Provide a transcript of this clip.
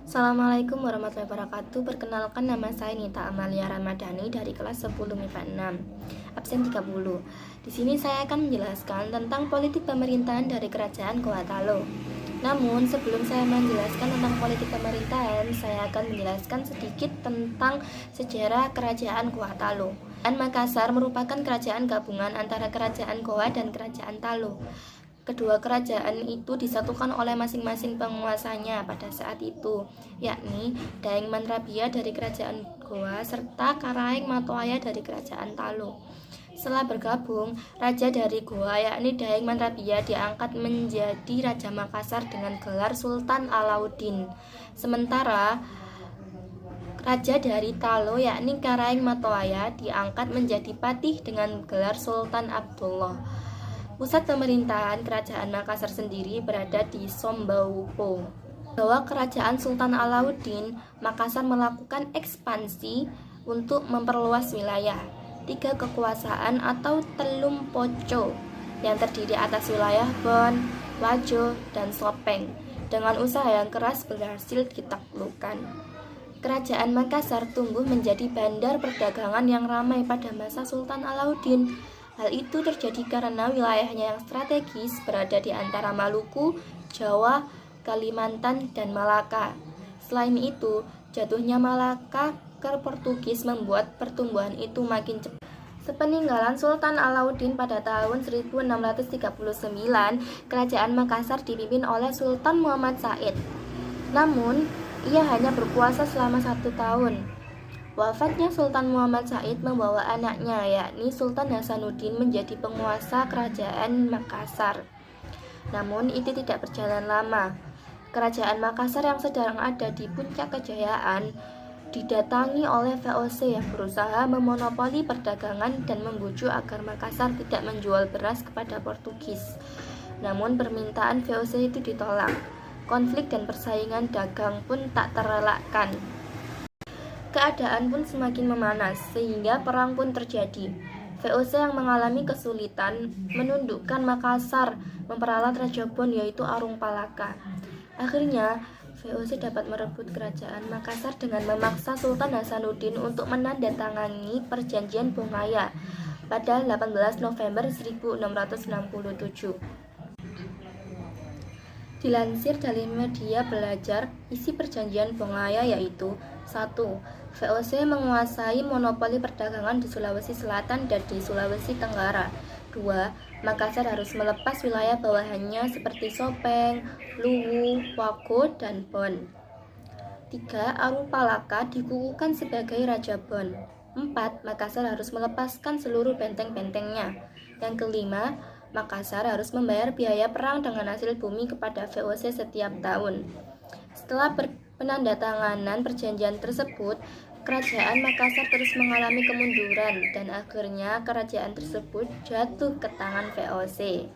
Assalamualaikum warahmatullahi wabarakatuh. Perkenalkan, nama saya Nita Amalia Ramadhani dari kelas 10 MIPA 6, absen 30. Di sini saya akan menjelaskan tentang politik pemerintahan dari Kerajaan Gorontalo. Namun, sebelum saya menjelaskan tentang politik pemerintahan, saya akan menjelaskan sedikit tentang sejarah Kerajaan Gorontalo. Makassar merupakan kerajaan gabungan antara Kerajaan Goa dan Kerajaan Talo. Kedua kerajaan itu disatukan oleh masing-masing penguasanya pada saat itu, yakni Daeng Mantrabia dari Kerajaan Goa serta Karaeng Matoaya dari Kerajaan Talo. Setelah bergabung, raja dari Goa yakni Daeng Mantrabia diangkat menjadi Raja Makassar dengan gelar Sultan Alauddin. Sementara raja dari Talo yakni Karaeng Matoaya diangkat menjadi patih dengan gelar Sultan Abdullah. Pusat pemerintahan Kerajaan Makassar sendiri berada di Sombaupo. Bahwa Kerajaan Sultan Alauddin, Makassar melakukan ekspansi untuk memperluas wilayah. 3 kekuasaan atau Telum Poco yang terdiri atas wilayah Bon, Wajo, dan Sopeng. Dengan usaha yang keras berhasil ditaklukkan. Kerajaan Makassar tumbuh menjadi bandar perdagangan yang ramai pada masa Sultan Alauddin. Hal itu terjadi karena wilayahnya yang strategis berada di antara Maluku, Jawa, Kalimantan, dan Malaka. Selain itu, jatuhnya Malaka ke Portugis membuat pertumbuhan itu makin cepat. Sepeninggalan Sultan Alauddin pada tahun 1639, Kerajaan Makassar dipimpin oleh Sultan Muhammad Said. Namun, ia hanya berkuasa selama 1 tahun. Wafatnya Sultan Muhammad Said membawa anaknya, yakni Sultan Hasanuddin menjadi penguasa Kerajaan Makassar. Namun itu tidak berjalan lama. Kerajaan Makassar yang sedang ada di puncak kejayaan didatangi oleh VOC yang berusaha memonopoli perdagangan dan membujuk agar Makassar tidak menjual beras kepada Portugis. Namun permintaan VOC itu ditolak. Konflik dan persaingan dagang pun tak terelakkan. Keadaan pun semakin memanas, sehingga perang pun terjadi. VOC yang mengalami kesulitan menundukkan Makassar memperalat Raja Bon yaitu Arung Palaka. Akhirnya, VOC dapat merebut kerajaan Makassar dengan memaksa Sultan Hasanuddin untuk menandatangani perjanjian Bongaya pada 18 November 1667. Dilansir dari media belajar, isi perjanjian Bongaya yaitu 1. VOC menguasai monopoli perdagangan di Sulawesi Selatan dan di Sulawesi Tenggara. 2. Makassar harus melepas wilayah bawahannya seperti Sopeng, Luwu, Wago, dan Bon. 3. Arung Palaka dikukuhkan sebagai Raja Bon. 4. Makassar harus melepaskan seluruh benteng-bentengnya. Yang kelima, Makassar harus membayar biaya perang dengan hasil bumi kepada VOC setiap tahun. Setelah penandatanganan perjanjian tersebut, Kerajaan Makassar terus mengalami kemunduran dan akhirnya kerajaan tersebut jatuh ke tangan VOC.